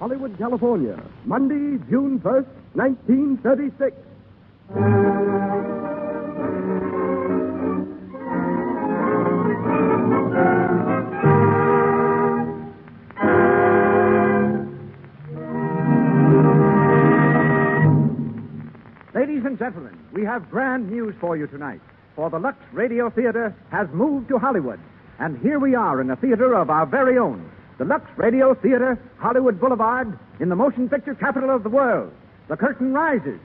Hollywood, California, Monday, June 1st, 1936. Ladies and gentlemen, we have grand news for you tonight. For the Lux Radio Theater has moved to Hollywood. And here we are in a theater of our very own. The Lux Radio Theater, Hollywood Boulevard, in the motion picture capital of the world. The curtain rises.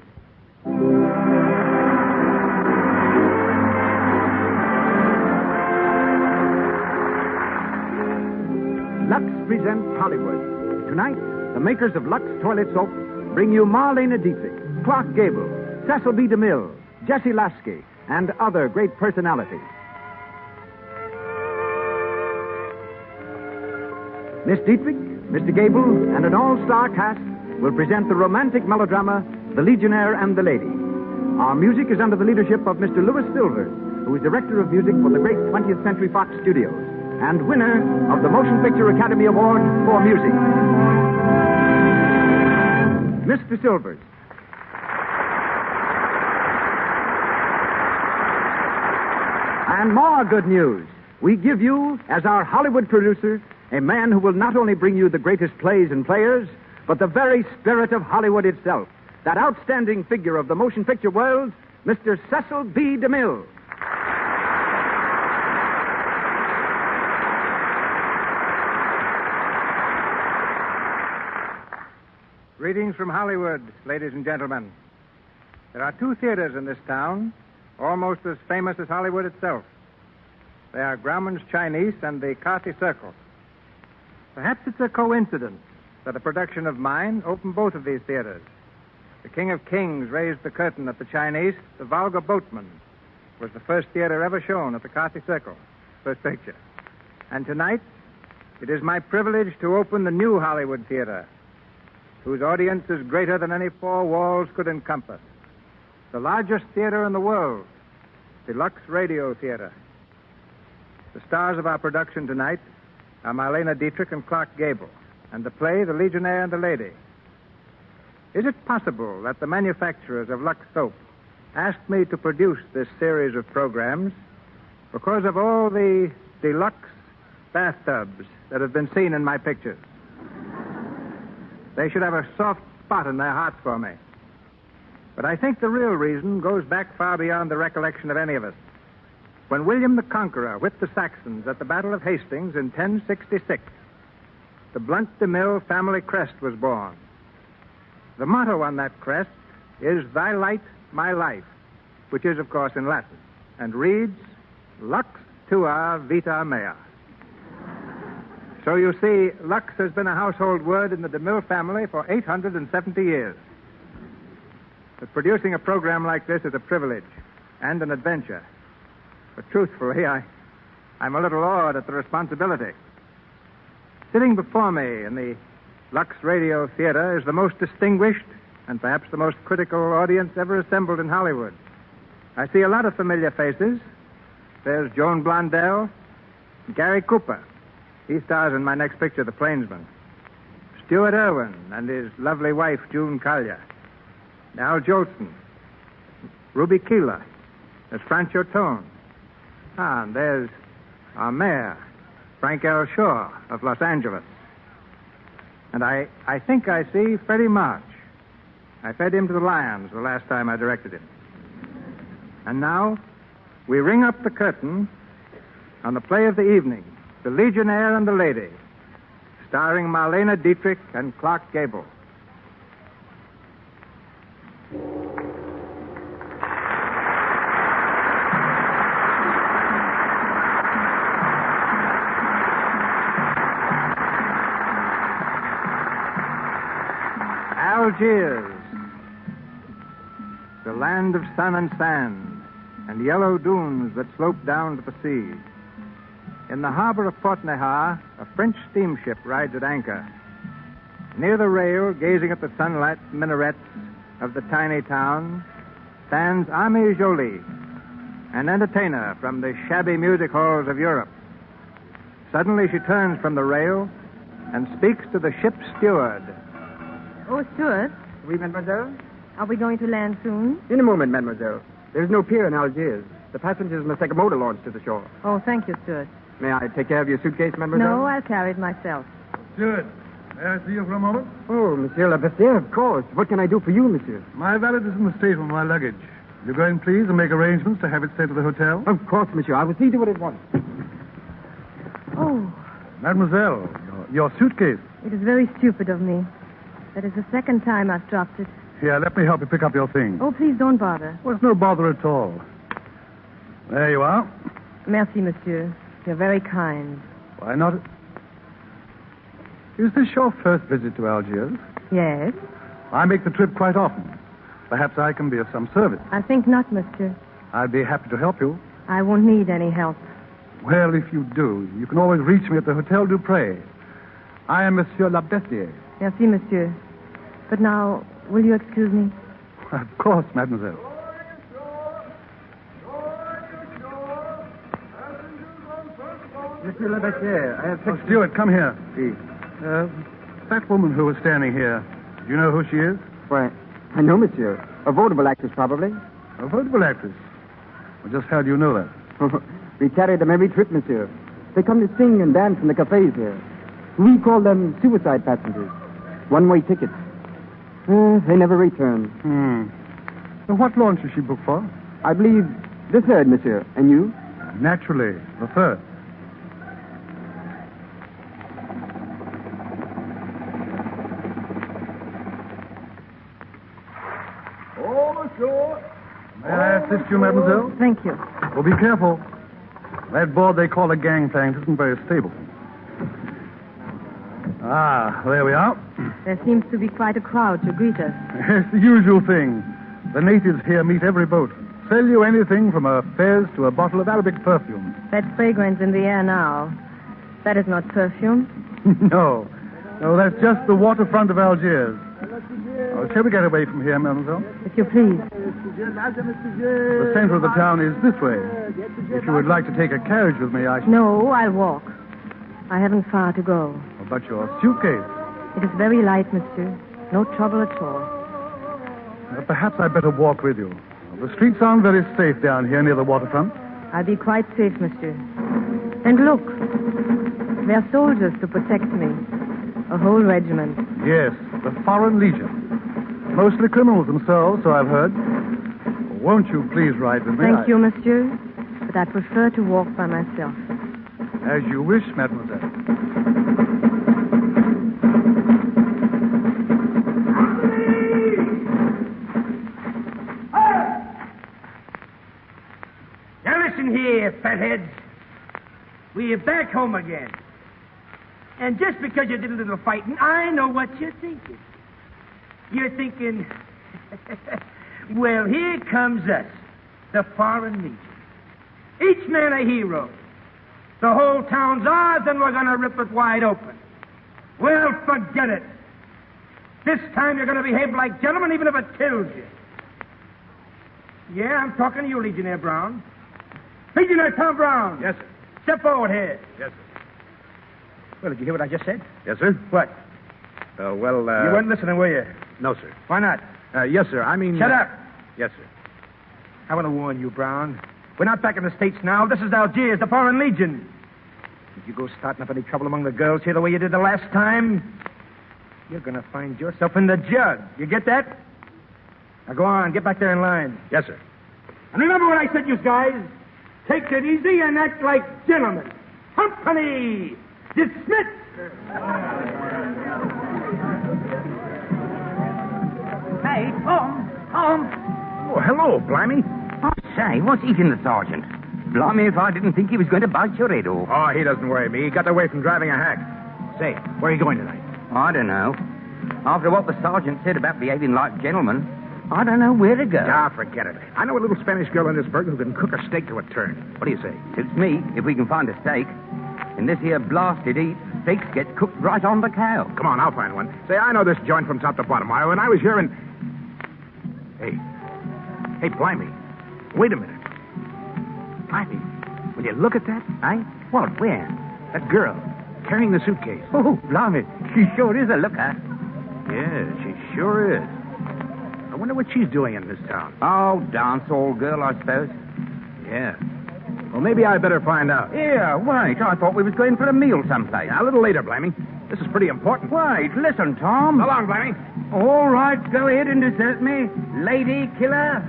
Lux presents Hollywood. Tonight, the makers of Lux Toilet Soap bring you Marlene Dietrich, Clark Gable, Cecil B. DeMille, Jesse Lasky, and other great personalities. Miss Dietrich, Mr. Gable, and an all-star cast will present the romantic melodrama, The Legionnaire and the Lady. Our music is under the leadership of Mr. Louis Silvers, who is Director of Music for the great 20th Century Fox Studios, and winner of the Motion Picture Academy Award for Music. Mr. Silvers. And more good news. We give you, as our Hollywood producer, a man who will not only bring you the greatest plays and players, but the very spirit of Hollywood itself. That outstanding figure of the motion picture world, Mr. Cecil B. DeMille. Greetings from Hollywood, ladies and gentlemen. There are two theaters in this town, almost as famous as Hollywood itself. They are Grauman's Chinese and the Carthy Circle. Perhaps it's a coincidence that a production of mine opened both of these theaters. The King of Kings raised the curtain at the Chinese. The Vulgar Boatman was the first theater ever shown at the Carthy Circle, first picture. And tonight, it is my privilege to open the new Hollywood Theater, whose audience is greater than any four walls could encompass. The largest theater in the world, the Lux Radio Theater. The stars of our production tonight are Marlene Dietrich and Clark Gable, and the play, The Legionnaire and the Lady. Is it possible that the manufacturers of Lux Soap asked me to produce this series of programs because of all the deluxe bathtubs that have been seen in my pictures? They should have a soft spot in their hearts for me. But I think the real reason goes back far beyond the recollection of any of us. When William the Conqueror whipped the Saxons at the Battle of Hastings in 1066, the Blunt DeMille family crest was born. The motto on that crest is "Thy light, my life," which is, of course, in Latin, and reads, "Lux tua vita mea." So you see, Lux has been a household word in the DeMille family for 870 years. But producing a program like this is a privilege and an adventure. But truthfully, I'm a little awed at the responsibility. Sitting before me in the Lux Radio Theater is the most distinguished and perhaps the most critical audience ever assembled in Hollywood. I see a lot of familiar faces. There's Joan Blondell, Gary Cooper. He stars in my next picture, The Plainsman. Stuart Irwin and his lovely wife, June Collier. Al Jolson. Ruby Keeler. There's Francho Tone. And there's our mayor, Frank L. Shaw of Los Angeles. And I think I see Freddie March. I fed him to the lions the last time I directed him. And now, we ring up the curtain on the play of the evening, The Legionnaire and the Lady, starring Marlene Dietrich and Clark Gable. Algiers, the land of sun and sand, and yellow dunes that slope down to the sea. In the harbor of Port-Nehar, a French steamship rides at anchor. Near the rail, gazing at the sunlit minarets of the tiny town, stands Amie Jolie, an entertainer from the shabby music halls of Europe. Suddenly she turns from the rail and speaks to the ship's steward Oh, Stuart, Oui, mademoiselle? are we going to land soon? In a moment, mademoiselle. There's no pier in Algiers. The passengers must take a motor launch to the shore. Oh, thank you, Stuart. May I take care of your suitcase, mademoiselle? No, I'll carry it myself. Good. May I see you for a moment? Oh, Monsieur Labestiere, of course. What can I do for you, monsieur? My valet is in the state with my luggage. You go in, please, and make arrangements to have it sent to the hotel? Of course, monsieur. I will see to it at once. Oh, Mademoiselle, your suitcase. it is very stupid of me. That is the second time I've dropped it. Here, let me help you pick up your things. Oh, please don't bother. Well, it's no bother at all. There you are. Merci, monsieur. You're very kind. Why not? Is this your first visit to Algiers? Yes? I make the trip quite often. Perhaps I can be of some service. I think not, monsieur. I'd be happy to help you. I won't need any help. Well, if you do, you can always reach me at the Hotel Dupré. I am Monsieur Labestiere. Merci, monsieur. But now, will you excuse me? Of course, mademoiselle. Monsieur Labestiere, I have Oh, Stuart, come here. Oui. That woman who was standing here, do you know who she is? Why, I know, monsieur. A vaudeville actress, probably. A vaudeville actress. Well, just how do you know that? We carry them every trip, monsieur. They come to sing and dance in the cafes here. We call them suicide passengers. One-way tickets. They never return. Well, what launch is she booked for? I believe the third, monsieur. And you? Naturally, the third. May I assist you, mademoiselle? Thank you. Well, be careful. That board they call a gangplank isn't very stable. Ah, there we are. There seems to be quite a crowd to greet us. It's the usual thing. The natives here meet every boat. Sell you anything from a fez to a bottle of Arabic perfume. That fragrance in the air now. That is not perfume. No, that's just the waterfront of Algiers. Oh, shall we get away from here, mademoiselle? If you please. The center of the town is this way. If you would like to take a carriage with me, I should... No, I'll walk. I haven't far to go. But your suitcase. It is very light, monsieur. No trouble at all. Perhaps I'd better walk with you. The streets aren't very safe down here near the waterfront. I'll be quite safe, monsieur. And look, there are soldiers to protect me. A whole regiment. Yes, the Foreign Legion. Mostly criminals themselves, so I've heard. Won't you please ride with me? Thank you, monsieur. But I prefer to walk by myself. As you wish, mademoiselle. Now listen here, fatheads. We're back home again. And just because you did a little fighting, I know what you're thinking. You're thinking, well, here comes us, the Foreign Legion. Each man a hero. The whole town's ours, and we're going to rip it wide open. Well, forget it. This time you're going to behave like gentlemen, even if it kills you. Yeah, I'm talking to you, Legionnaire Brown. Legionnaire Tom Brown. Yes, sir. Step forward here. Yes, sir. Well, did you hear what I just said? Yes, sir. What? You You weren't listening, were you? No, sir. Why not? Yes, sir. I mean... Shut up. Yes, sir. I want to warn you, Brown. We're not back in the States now. This is Algiers, the Foreign Legion. If you go starting up any trouble among the girls here the way you did the last time, you're going to find yourself in the jug. You get that? Now go on, get back there in line. Yes, sir. And remember what I said, you guys. Take it easy and act like gentlemen. Company dismissed. Hey, Tom. Oh, hello, Blimey. I say, what's eating the sergeant? Blimey if I didn't think he was going to bite your head off. Oh, he doesn't worry me. He got away from driving a hack. Say, where are you going tonight? I don't know. After what the sergeant said about behaving like gentlemen, I don't know where to go. Ah, forget it. I know a little Spanish girl in this burg who can cook a steak to a turn. What do you say? Suits me, if we can find a steak. In this here blasted heat, steaks get cooked right on the cow. Come on, I'll find one. Say, I know this joint from top to bottom. When I was here in... Hey, Blimey. Wait a minute. Blimey, will you look at that? Eh? What, where? That girl, carrying the suitcase. Oh, blimey, she sure is a looker. Yeah, she sure is. I wonder what she's doing in this town. Oh, dance hall girl, I suppose. Yeah. Well, maybe I better find out. Yeah, wait. I thought we was going for a meal someplace. A little later, Blamey. This is pretty important. Wait, listen, Tom. So long, Blamey. All right, go ahead and desert me, lady killer.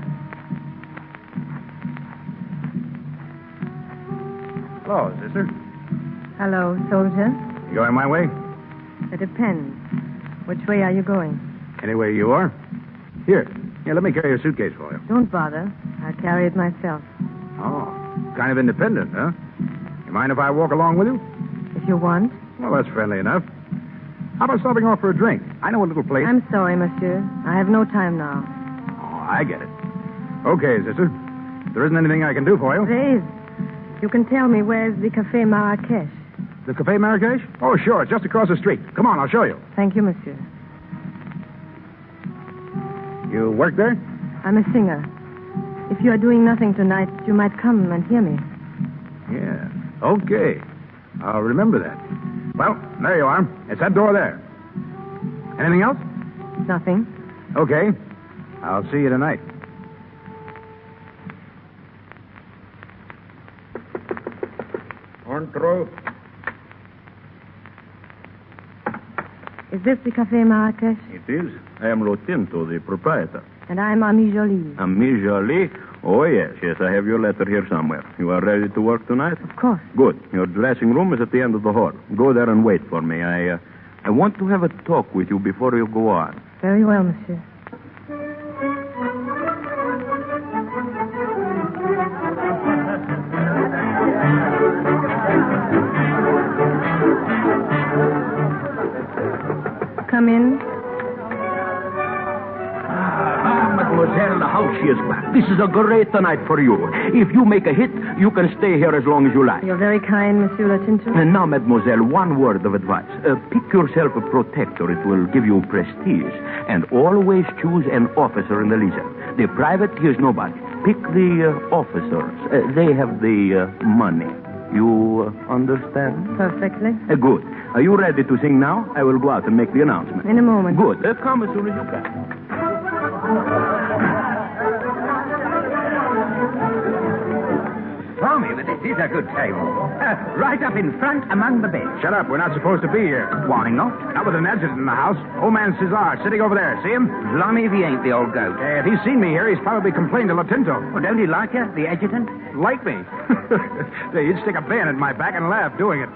Hello, sister. Hello, soldier. You going my way? It depends. Which way are you going? Anywhere you are. Here, let me carry your suitcase for you. Don't bother. I'll carry it myself. Oh, kind of independent, huh? You mind if I walk along with you? If you want. Well, that's friendly enough. How about stopping off for a drink? I know a little place. I'm sorry, monsieur. I have no time now. Oh, I get it. Okay, sister. There isn't anything I can do for you. There is. You can tell me where's the Café Marrakech. The Café Marrakech? Oh, sure. It's just across the street. Come on, I'll show you. Thank you, monsieur. You work there? I'm a singer. If you are doing nothing tonight, you might come and hear me. Yeah. Okay. I'll remember that. Well, there you are. It's that door there. Anything else? Nothing. Okay. I'll see you tonight. Entre. Is this the Café Marrakech? It is. I am Lotinto, the proprietor. And I'm Ami Jolie. Ami Jolie? Oh, yes, I have your letter here somewhere. You are ready to work tonight? Of course. Good. Your dressing room is at the end of the hall. Go there and wait for me. I want to have a talk with you before you go on. Very well, monsieur. Come in. Mademoiselle, how she is back. This is a great night for you. If you make a hit, you can stay here as long as you like. You're very kind, Monsieur Latinto. And now, mademoiselle, one word of advice. Pick yourself a protector. It will give you prestige. And always choose an officer in the Legion. The private, he is nobody. Pick the officers. They have the money. You understand? Perfectly. Good. Are you ready to sing now? I will go out and make the announcement. In a moment. Good. Come as soon as you can. Tommy, but this is a good table. Right up in front among the beds. Shut up. We're not supposed to be here. Why not? Not with an adjutant in the house. Old man Cesar sitting over there. See him? Blimey if he ain't the old goat. If he's seen me here, he's probably complained to Latinto. Well, don't he like you, the adjutant? Like me? He'd stick a bayonet in my back and laugh doing it.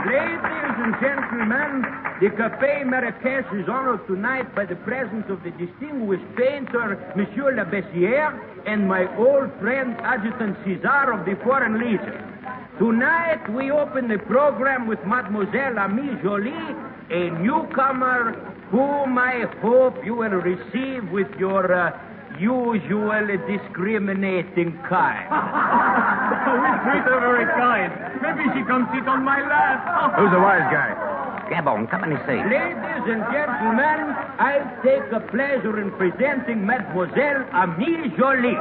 Ladies and gentlemen, the Café Marrakech is honored tonight by the presence of the distinguished painter, Monsieur Le Bessière, and my old friend, Adjutant Cesar of the Foreign Legion. Tonight, we open the program with Mademoiselle Ami Jolie, a newcomer whom I hope you will receive with your usual discriminating kind. We treat her very kind. Maybe she comes sit on my lap. Who's the wise guy? Gabon, come and see. Ladies and gentlemen, I take a pleasure in presenting Mademoiselle Ami Jolie.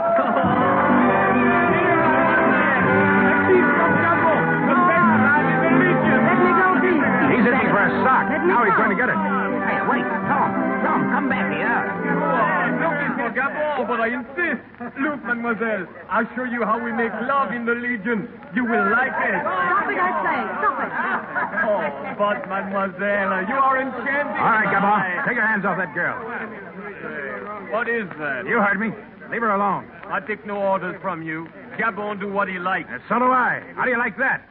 He's in for a sock. Now he's going to get it. Hey, wait, Tom, come back here. Looking for Gabon, but I insist. Look, mademoiselle, I'll show you how we make love in the Legion. You will like it. Stop it, I say. Stop it. Oh, but mademoiselle, you are enchanting. All right, Gabon. Take your hands off that girl. What is that? You heard me. Leave her alone. I take no orders from you. Gabon do what he likes. So do I. How do you like that?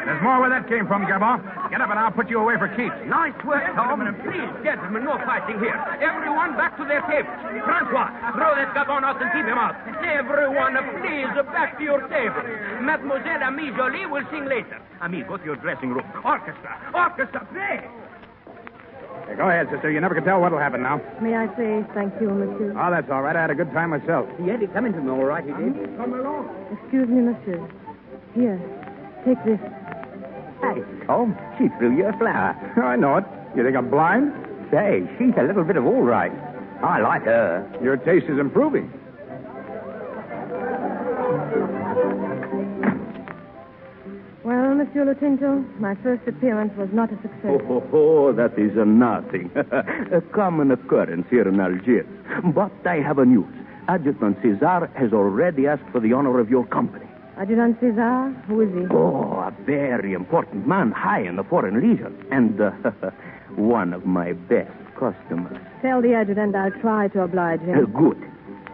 There's more where that came from, Gabon. Get up and I'll put you away for keeps. Nice work, Tom. Please, gentlemen, no fighting here. Everyone back to their tables. Francois, throw that Gabon out and keep him out. Everyone, please, back to your table. Mademoiselle Ami Jolie will sing later. Ami, go to your dressing room. Orchestra, play. Hey, go ahead, sister. You never can tell what'll happen now. May I say thank you, monsieur? Oh, that's all right. I had a good time myself. He had it coming to me all right, he did. Excuse me, monsieur. Here, take this. Hey, Tom, she threw you a flower. I know it. You think I'm blind? Say, she's a little bit of all right. I like her. Your taste is improving. Well, Monsieur Lutinto. My first appearance was not a success. That is nothing. A common occurrence here in Algiers. But I have a news. Adjutant César has already asked for the honor of your company. Adjutant César? Who is he? Oh, a very important man, high in the Foreign Legion. And one of my best customers. Tell the adjutant I'll try to oblige him. Good.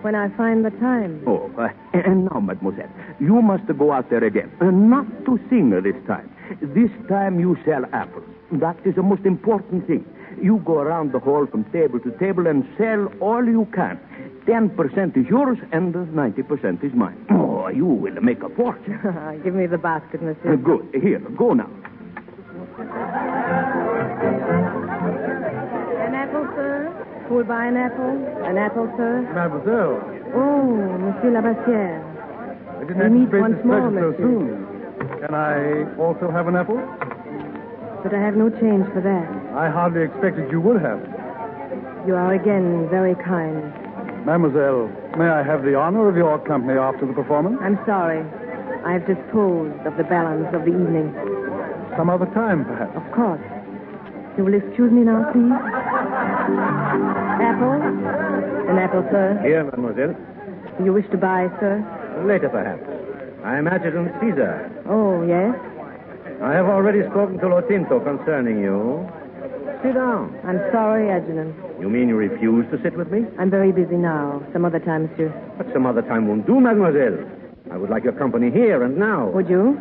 When I find the time. Oh, and now, mademoiselle, you must go out there again. Not to sing this time. This time you sell apples. That is the most important thing. You go around the hall from table to table and sell all you can. 10% is yours and 90% is mine. Oh, you will make a fortune. Give me the basket, monsieur. Good. Here, go now. An apple, sir? Who will buy an apple? An apple, sir? Mademoiselle, Oh, Monsieur Labassière. I didn't We meet anticipate once this more, pleasure so monsieur. soon. Can I also have an apple? But I have no change for that. I hardly expected you would have. You are again very kind. Mademoiselle, may I have the honor of your company after the performance? I'm sorry. I have disposed of the balance of the evening. Some other time, perhaps. Of course. You will excuse me now, please? Apple? An apple, sir. Here, mademoiselle. Do you wish to buy, sir? Later, perhaps. I am Adjutant Caesar. Oh, yes? I have already spoken to Lotinto concerning you. Sit down. I'm sorry, Adjutant. You mean you refuse to sit with me? I'm very busy now. Some other time, monsieur. But some other time won't do, mademoiselle. I would like your company here and now. Would you?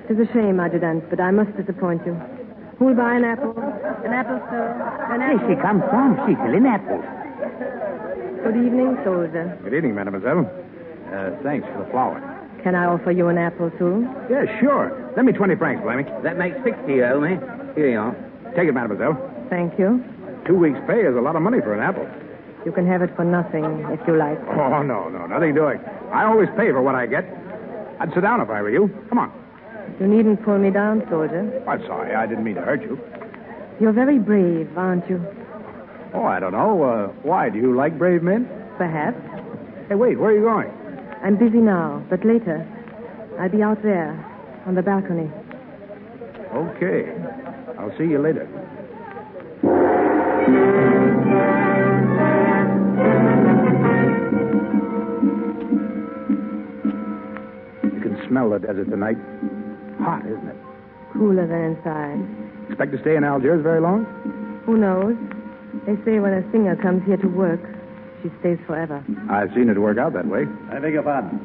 It is a shame, Adjutant, but I must disappoint you. Who will buy an apple? An apple, sir. An apple. She comes from. She's selling apples. Good evening, soldier. Good evening, mademoiselle. Thanks for the flower. Can I offer you an apple, too? Yeah, sure. Lend me 20 francs, Fleming. That makes 60, you owe me. Here you are. Take it, mademoiselle. Thank you. 2 weeks' pay is a lot of money for an apple. You can have it for nothing, if you like. Oh, no, nothing doing. I always pay for what I get. I'd sit down if I were you. Come on. You needn't pull me down, soldier. I'm sorry. I didn't mean to hurt you. You're very brave, aren't you? Oh, I don't know. Why? Do you like brave men? Perhaps. Hey, wait. Where are you going? I'm busy now, but later. I'll be out there, on the balcony. Okay. I'll see you later. You can smell the desert tonight. Hot, isn't it? Cooler than inside. Expect to stay in Algiers very long? Who knows? They say when a singer comes here to work, she stays forever. I've seen it work out that way. I beg your pardon.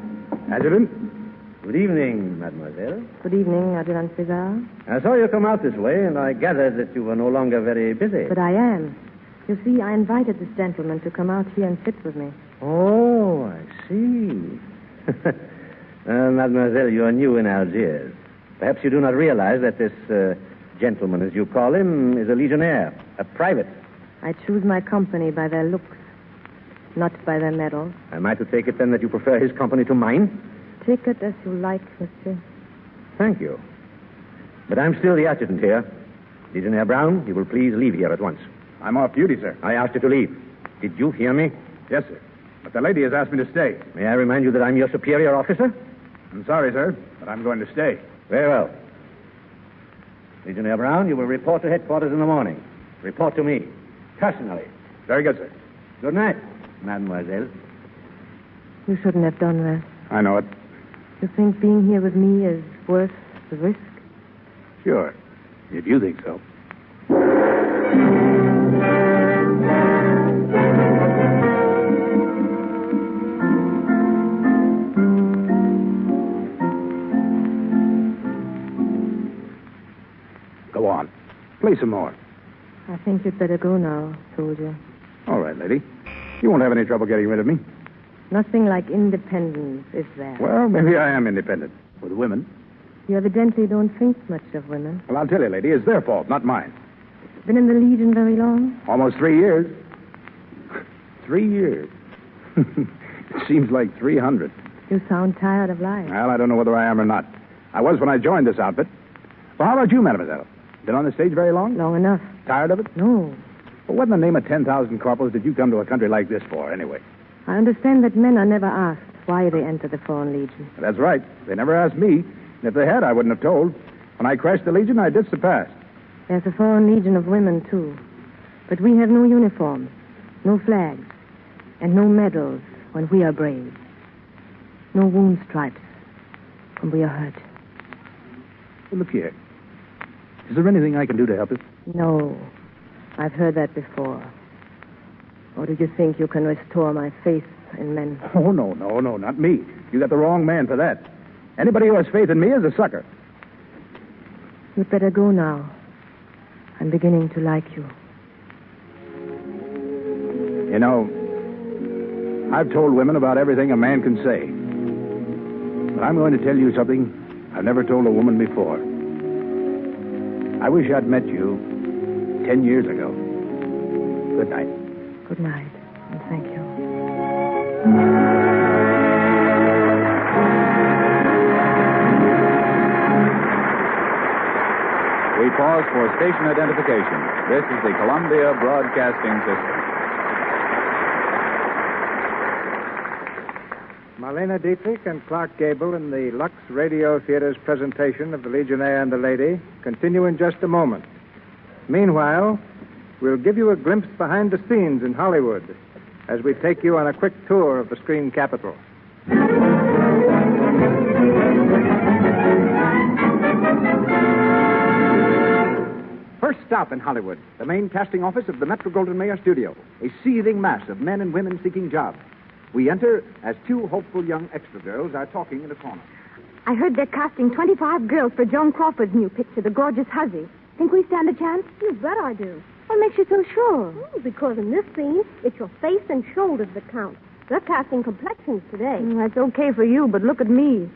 Adjutant? Good evening, mademoiselle. Good evening, Adjutant César. I saw you come out this way, and I gathered that you were no longer very busy. But I am. You see, I invited this gentleman to come out here and sit with me. Oh, I see. Mademoiselle, you are new in Algiers. Perhaps you do not realize that this gentleman, as you call him, is a Legionnaire, a private. I choose my company by their looks, not by their medals. Am I to take it, then, that you prefer his company to mine? Take it as you like, monsieur. Thank you. But I'm still the adjutant here. Legionnaire Brown, you will please leave here at once. I'm off duty, sir. I asked you to leave. Did you hear me? Yes, sir. But the lady has asked me to stay. May I remind you that I'm your superior officer? I'm sorry, sir, but I'm going to stay. Very well. Legionnaire Brown, you will report to headquarters in the morning. Report to me, personally. Very good, sir. Good night, mademoiselle. You shouldn't have done that. I know it. You think being here with me is worth the risk? Sure. If you think so. Go on. Play some more. I think you'd better go now, soldier. All right, lady. You won't have any trouble getting rid of me. Nothing like independence, is there? Well, maybe I am independent. With women. You evidently don't think much of women. Well, I'll tell you, lady, it's their fault, not mine. Been in the Legion very long? Almost 3 years. 3 years. It seems like 300. You sound tired of life. Well, I don't know whether I am or not. I was when I joined this outfit. Well, how about you, mademoiselle? Been on the stage very long? Long enough. Tired of it? No. Well, what in the name of 10,000 corporals did you come to a country like this for, anyway? I understand that men are never asked why they enter the Foreign Legion. That's right. They never asked me. And if they had, I wouldn't have told. When I crashed the Legion, I ditched the past. There's a foreign legion of women, too. But we have no uniforms, no flags, and no medals when we are brave. No wound stripes when we are hurt. Look here. Is there anything I can do to help you? No. I've heard that before. Or do you think you can restore my faith in men? Oh, no, not me. You got the wrong man for that. Anybody who has faith in me is a sucker. You'd better go now. I'm beginning to like you. You know, I've told women about everything a man can say. But I'm going to tell you something I've never told a woman before. I wish I'd met you 10 years ago. Good night. Good night, and thank you. We pause for station identification. This is the Columbia Broadcasting System. Marlena Dietrich and Clark Gable in the Lux Radio Theater's presentation of The Legionnaire and the Lady continue in just a moment. Meanwhile, we'll give you a glimpse behind the scenes in Hollywood as we take you on a quick tour of the screen capital. First stop in Hollywood, the main casting office of the Metro-Goldwyn-Mayer studio, a seething mass of men and women seeking jobs. We enter as two hopeful young extra girls are talking in a corner. I heard they're casting 25 girls for Joan Crawford's new picture, The Gorgeous Hussy. Think we stand a chance? You bet I do. What makes you so sure? Because in this scene, it's your face and shoulders that count. They're casting complexions today. That's okay for you, but look at me.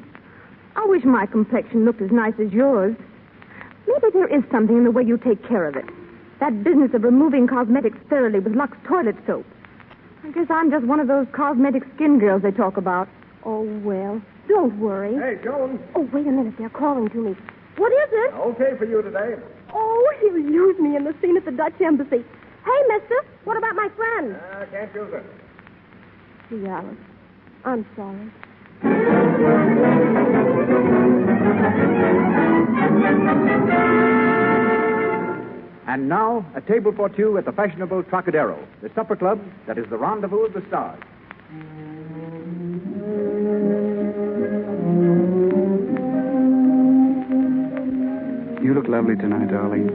I wish my complexion looked as nice as yours. Maybe there is something in the way you take care of it. That business of removing cosmetics thoroughly with Lux toilet soap. I guess I'm just one of those cosmetic skin girls they talk about. Oh, well, don't worry. Hey, Joan. Oh, wait a minute. They're calling to me. What is it? Okay for you today. Oh, he'll use me in the scene at the Dutch Embassy. Hey, mister, what about my friend? Can't use it. Gee, Alice, I'm sorry. And now, a table for two at the fashionable Trocadero, the supper club that is the rendezvous of the stars. You look lovely tonight, darling.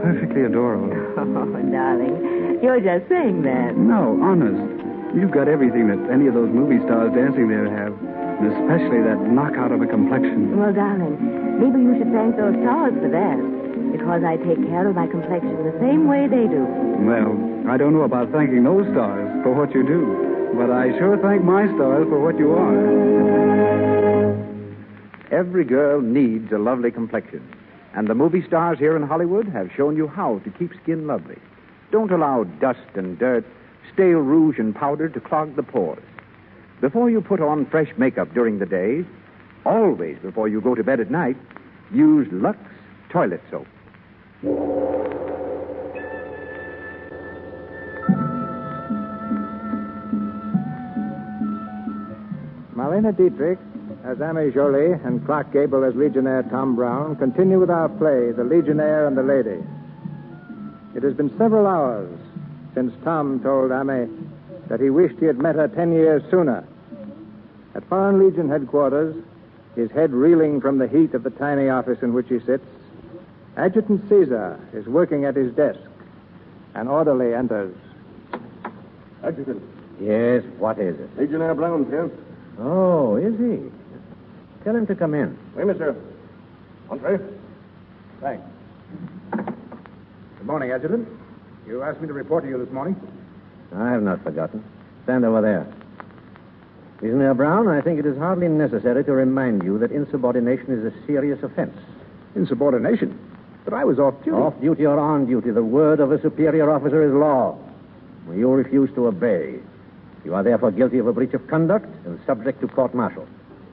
Perfectly adorable. Oh, darling, you're just saying that. No, honest. You've got everything that any of those movie stars dancing there have. And especially that knockout of a complexion. Well, darling, maybe you should thank those stars for that. Because I take care of my complexion the same way they do. Well, I don't know about thanking those stars for what you do. But I sure thank my stars for what you are. Every girl needs a lovely complexion. And the movie stars here in Hollywood have shown you how to keep skin lovely. Don't allow dust and dirt, stale rouge and powder to clog the pores. Before you put on fresh makeup during the day, always before you go to bed at night, use Lux toilet soap. Marlena Dietrich as Amy Jolie and Clark Gable as Legionnaire Tom Brown continue with our play, The Legionnaire and the Lady. It has been several hours since Tom told Amy that he wished he had met her 10 years sooner. At Foreign Legion headquarters, his head reeling from the heat of the tiny office in which he sits, Adjutant Caesar is working at his desk. An orderly enters. Adjutant. Yes, what is it? Legionnaire Brown's here. Oh, is he? Tell him to come in. Wait, mister. Entree. Thanks. Good morning, Adjutant. You asked me to report to you this morning. I have not forgotten. Stand over there. Legionnaire Brown, I think it is hardly necessary to remind you that insubordination is a serious offense. Insubordination? But I was off duty. Off duty or on duty, the word of a superior officer is law. You refuse to obey. You are therefore guilty of a breach of conduct and subject to court-martial.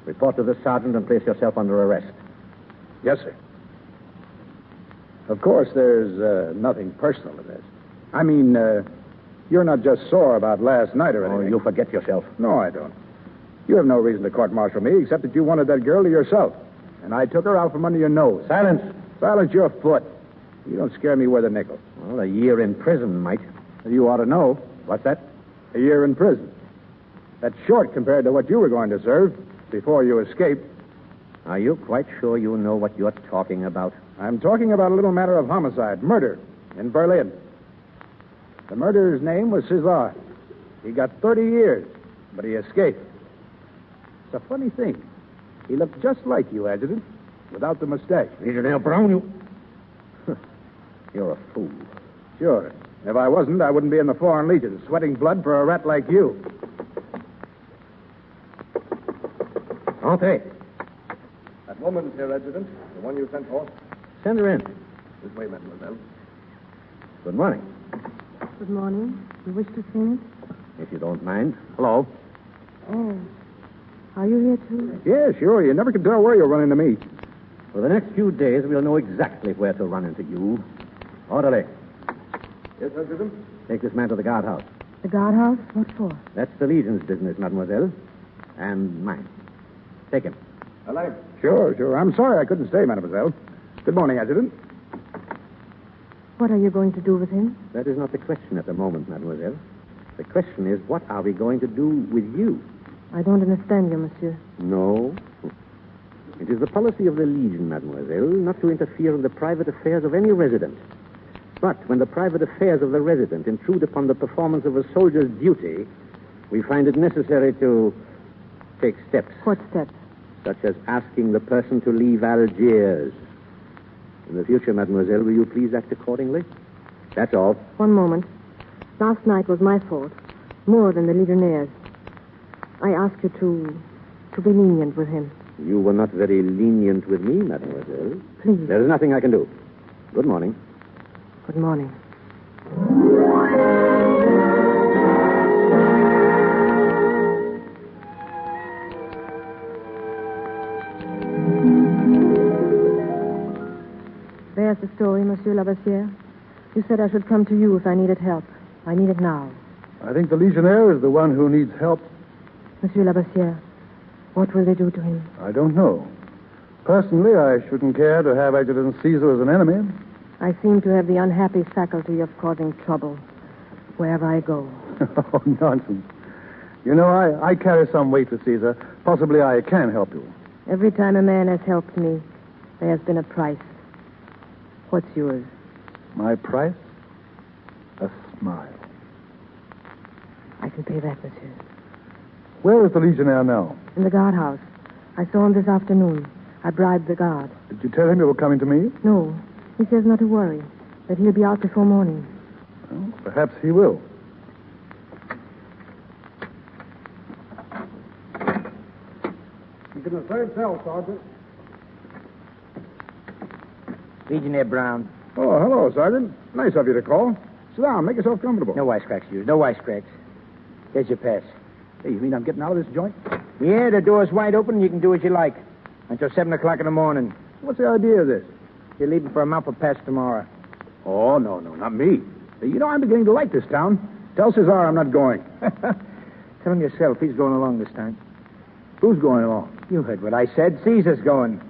Report to the sergeant and place yourself under arrest. Yes, sir. Of course, there's nothing personal in this. I mean, you're not just sore about last night or anything. Oh, you forget yourself. No, I don't. You have no reason to court-martial me except that you wanted that girl to yourself. And I took her out from under your nose. Silence. Silence your foot. You don't scare me worth a nickel. Well, a year in prison might. You ought to know. What's that? A year in prison. That's short compared to what you were going to serve before you escaped. Are you quite sure you know what you're talking about? I'm talking about a little matter of homicide, murder, in Berlin. The murderer's name was Cesar. He got 30 years, but he escaped. It's a funny thing. He looked just like you, Adjutant, without the mustache. Legionnaire Brown, you... You're a fool. Sure. If I wasn't, I wouldn't be in the Foreign Legion, sweating blood for a rat like you. Entrez. That woman's here, Adjutant. The one you sent for. Send her in. This way, mademoiselle. Good morning. Good morning. You wish to see me? If you don't mind. Hello. Oh. Are you here, too? Yeah, sure. You never can tell where you'll run into me. For the next few days, we'll know exactly where to run into you. Orderly. Yes, Adjutant? Take this man to the guardhouse. The guardhouse? What for? That's the Legion's business, mademoiselle. And mine. Take him. Alive. Sure. I'm sorry I couldn't stay, mademoiselle. Good morning, Adjutant. What are you going to do with him? That is not the question at the moment, mademoiselle. The question is, what are we going to do with you? I don't understand you, monsieur. No. It is the policy of the Legion, mademoiselle, not to interfere in the private affairs of any resident. But when the private affairs of the resident intrude upon the performance of a soldier's duty, we find it necessary to take steps. What steps? Such as asking the person to leave Algiers. In the future, mademoiselle, will you please act accordingly? That's all. One moment. Last night was my fault. More than the Legionnaire's. I ask you to be lenient with him. You were not very lenient with me, mademoiselle. Please. There is nothing I can do. Good morning. Good morning. There's the story, Monsieur Labassière. You said I should come to you if I needed help. I need it now. I think the Legionnaire is the one who needs help. Monsieur Labassière, what will they do to him? I don't know. Personally, I shouldn't care to have Adjutant Caesar as an enemy. I seem to have the unhappy faculty of causing trouble wherever I go. Oh, nonsense. You know, I carry some weight with Caesar. Possibly I can help you. Every time a man has helped me, there has been a price. What's yours? My price? A smile. I can pay that, monsieur. Where is the Legionnaire now? In the guardhouse. I saw him this afternoon. I bribed the guard. Did you tell him you were coming to me? No. He says not to worry, that he'll be out before morning. Well, perhaps he will. He's in the third cell, Sergeant. Legionnaire Brown. Oh, hello, Sergeant. Nice of you to call. Sit down. Make yourself comfortable. No wisecracks, Hughes. No wisecracks. Here's your pass. Hey, you mean I'm getting out of this joint? Yeah, the door's wide open and you can do as you like. Until 7 o'clock in the morning. What's the idea of this? You're leaving for a month for pass tomorrow. Oh, no, not me. You know, I'm beginning to like this town. Tell Cesar I'm not going. Tell him yourself. He's going along this time. Who's going along? You heard what I said. Caesar's going.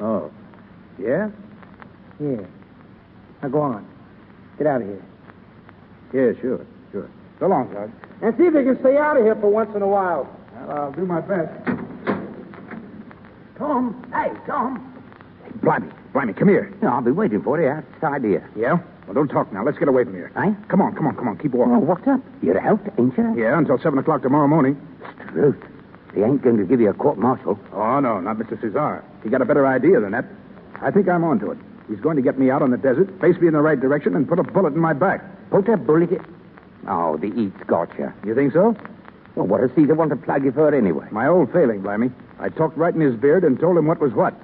Oh. Yeah? Yeah. Now go on. Get out of here. Yeah, sure. So long, Sergeant. And see if you can stay out of here for once in a while. Well, I'll do my best. Tom. Hey, Tom. Blimey, come here. No, I'll be waiting for you outside here. Yeah? Well, don't talk now. Let's get away from here. Eh? Come on. Keep walking. Oh, what's up? You're out, ain't you? Yeah, until 7 o'clock tomorrow morning. Truth. They ain't going to give you a court-martial. Oh, no, not Mr. Cesar. He got a better idea than that. I think I'm on to it. He's going to get me out on the desert, face me in the right direction, and put a bullet in my back. Put a bullet in... Oh, the eat's got you. You think so? Well, what does Caesar want to plug you for anyway? My old failing, blimey. I talked right in his beard and told him what was what.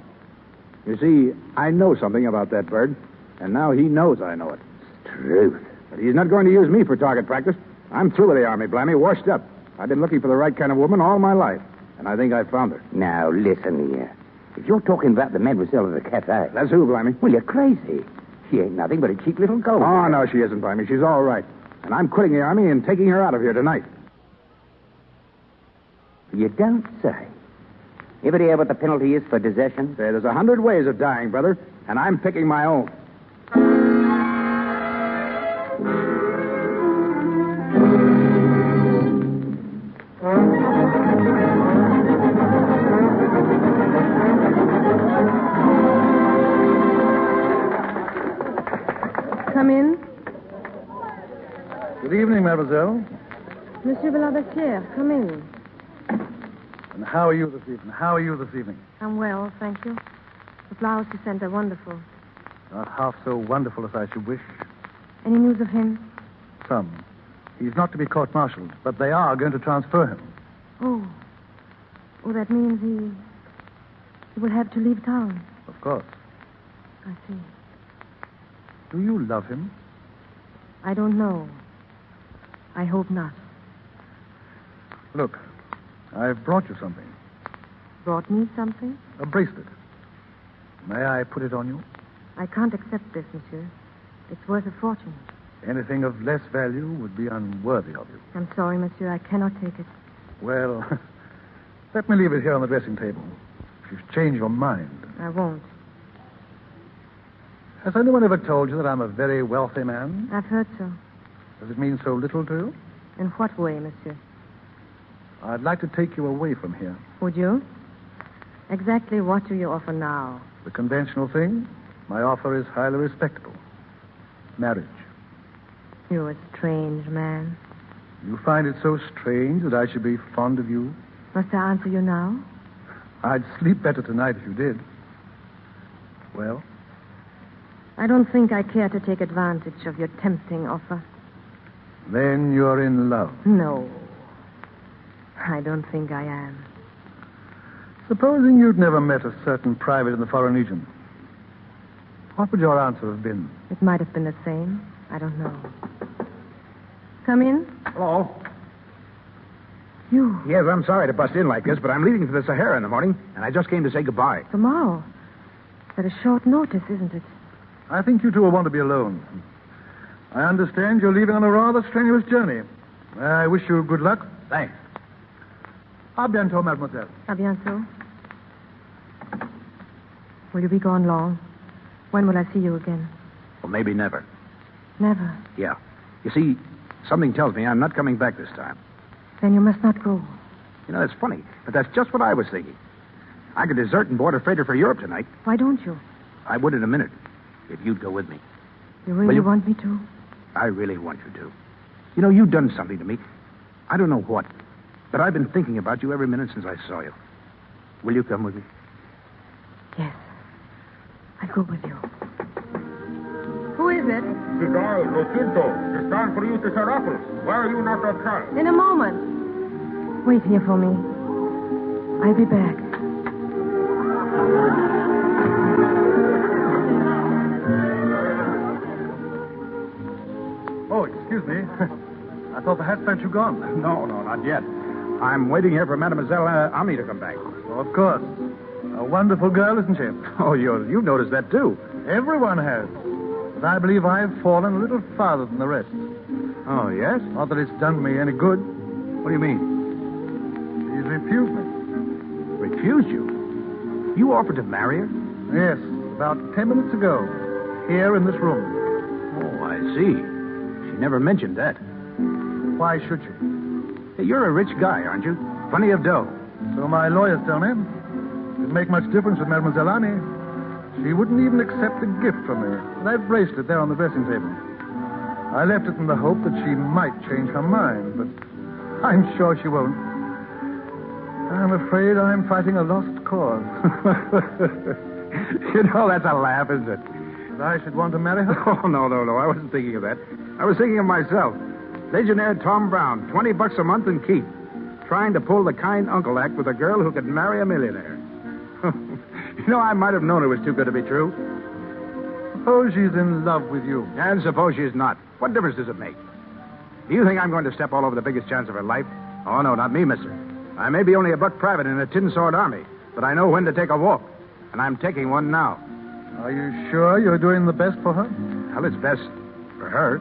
You see, I know something about that bird, and now he knows I know it. Truth. But he's not going to use me for target practice. I'm through with the Army, blimey, washed up. I've been looking for the right kind of woman all my life, and I think I found her. Now, listen here. If you're talking about the mademoiselle of the cafe... That's who, blimey? Well, you're crazy. She ain't nothing but a cheap little gold. Oh, no, she isn't, blimey. She's all right. And I'm quitting the Army and taking her out of here tonight. You don't say. Any idea what the penalty is for desertion? There's 100 ways of dying, brother, and I'm picking my own. Come in. Good evening, mademoiselle. Monsieur Belabessière, come in. And how are you this evening? I'm well, thank you. The flowers you sent are wonderful. Not half so wonderful as I should wish. Any news of him? Some. He's not to be court-martialed, but they are going to transfer him. Oh, that means he will have to leave town. Of course. I see. Do you love him? I don't know. I hope not. Look, I've brought you something. Brought me something? A bracelet. May I put it on you? I can't accept this, monsieur. It's worth a fortune. Anything of less value would be unworthy of you. I'm sorry, monsieur. I cannot take it. Well, let me leave it here on the dressing table. If you've changed your mind. I won't. Has anyone ever told you that I'm a very wealthy man? I've heard so. Does it mean so little to you? In what way, monsieur? I'd like to take you away from here. Would you? Exactly what do you offer now? The conventional thing. My offer is highly respectable. Marriage. You're a strange man. You find it so strange that I should be fond of you? Must I answer you now? I'd sleep better tonight if you did. Well? I don't think I care to take advantage of your tempting offer. Then you're in love. No. I don't think I am. Supposing you'd never met a certain private in the Foreign Legion, what would your answer have been? It might have been the same. I don't know. Come in. Hello. You? Yes, I'm sorry to bust in like this, but I'm leaving for the Sahara in the morning, and I just came to say goodbye. Tomorrow? That is short notice, isn't it? I think you two will want to be alone. I understand you're leaving on a rather strenuous journey. I wish you good luck. Thanks. A bientôt, mademoiselle. A bientôt. Will you be gone long? When will I see you again? Well, maybe never. Never. Yeah. You see, something tells me I'm not coming back this time. Then you must not go. You know, that's funny, but that's just what I was thinking. I could desert and board a freighter for Europe tonight. Why don't you? I would in a minute, if you'd go with me. You really want me to? I really want you to. You know, you've done something to me. I don't know what, but I've been thinking about you every minute since I saw you. Will you come with me? Yes. I'll go with you. Who is it? Cigar, Rocinto. It's time for you to set apples. Why are you not on time? In a moment. Wait here for me. I'll be back. Oh, excuse me. I thought perhaps hadn't you gone. No, not yet. I'm waiting here for Mademoiselle Ami to come back. Oh, of course. A wonderful girl, isn't she? Oh, you've noticed that, too. Everyone has. But I believe I've fallen a little farther than the rest. Oh, yes? Not that it's done me any good. What do you mean? She's refused me. Refused you? You offered to marry her? Yes, about 10 minutes ago. Here in this room. Oh, I see. She never mentioned that. Why should she? Hey, you're a rich guy, aren't you? Plenty of dough. So my lawyers tell me. Didn't make much difference with Mademoiselle Ami. She wouldn't even accept a gift from me. That bracelet there on the dressing table. I left it in the hope that she might change her mind, but I'm sure she won't. I'm afraid I'm fighting a lost cause. You know, that's a laugh, isn't it? That I should want to marry her? Oh, no. I wasn't thinking of that. I was thinking of myself. Legionnaire Tom Brown, $20 a month and keep. Trying to pull the kind uncle act with a girl who could marry a millionaire. You know, I might have known it was too good to be true. Suppose she's in love with you. And suppose she's not. What difference does it make? Do you think I'm going to step all over the biggest chance of her life? Oh, no, not me, mister. I may be only a buck private in a tin-sword army, but I know when to take a walk. And I'm taking one now. Are you sure you're doing the best for her? Well, it's best for her.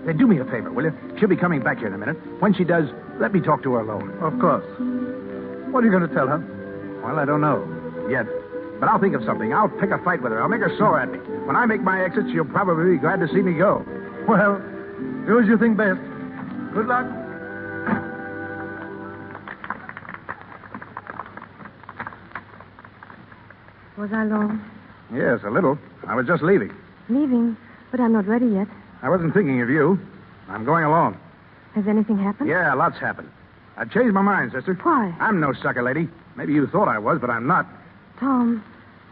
Hey, do me a favor, will you? She'll be coming back here in a minute. When she does, let me talk to her alone. Of course. What are you going to tell her? Well, I don't know. Yet. But I'll think of something. I'll pick a fight with her. I'll make her sore at me. When I make my exit, she'll probably be glad to see me go. Well, do as you think best. Good luck. Was I long? Yes, a little. I was just leaving. Leaving? But I'm not ready yet. I wasn't thinking of you. I'm going alone. Has anything happened? Yeah, lots happened. I've changed my mind, sister. Why? I'm no sucker lady. Maybe you thought I was, but I'm not. Tom,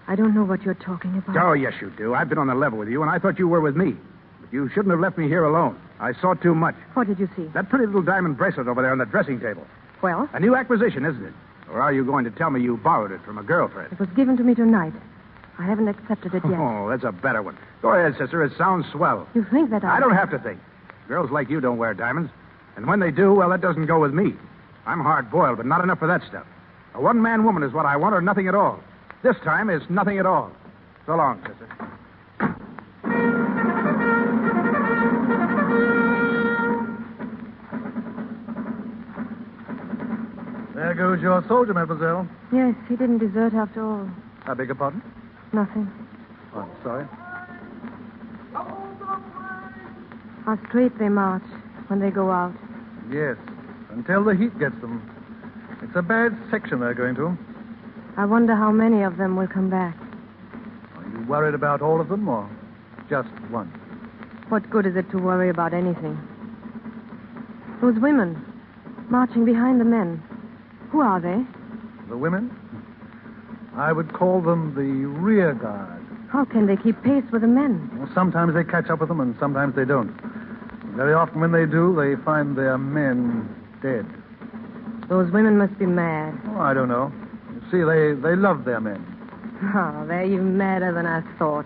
I don't know what you're talking about. Oh, yes, you do. I've been on the level with you, and I thought you were with me. But you shouldn't have left me here alone. I saw too much. What did you see? That pretty little diamond bracelet over there on the dressing table. Well? A new acquisition, isn't it? Or are you going to tell me you borrowed it from a girlfriend? It was given to me tonight. I haven't accepted it yet. Oh, that's a better one. Go ahead, sister. It sounds swell. You think that I don't have to think. Girls like you don't wear diamonds. And when they do, well, that doesn't go with me. I'm hard-boiled, but not enough for that stuff. A one-man woman is what I want, or nothing at all. This time, it's nothing at all. So long, sister. There goes your soldier, mademoiselle. Yes, he didn't desert after all. I beg your pardon? Nothing. Oh, I'm sorry. How straight they march when they go out. Yes, until the heat gets them. It's a bad section they're going to. I wonder how many of them will come back. Are you worried about all of them, or just one? What good is it to worry about anything? Those women marching behind the men. Who are they? The women? I would call them the rear guard. How can they keep pace with the men? Well, sometimes they catch up with them, and sometimes they don't. Very often when they do, they find their men dead. Those women must be mad. Oh, I don't know. You see, they love their men. Oh, they're even madder than I thought.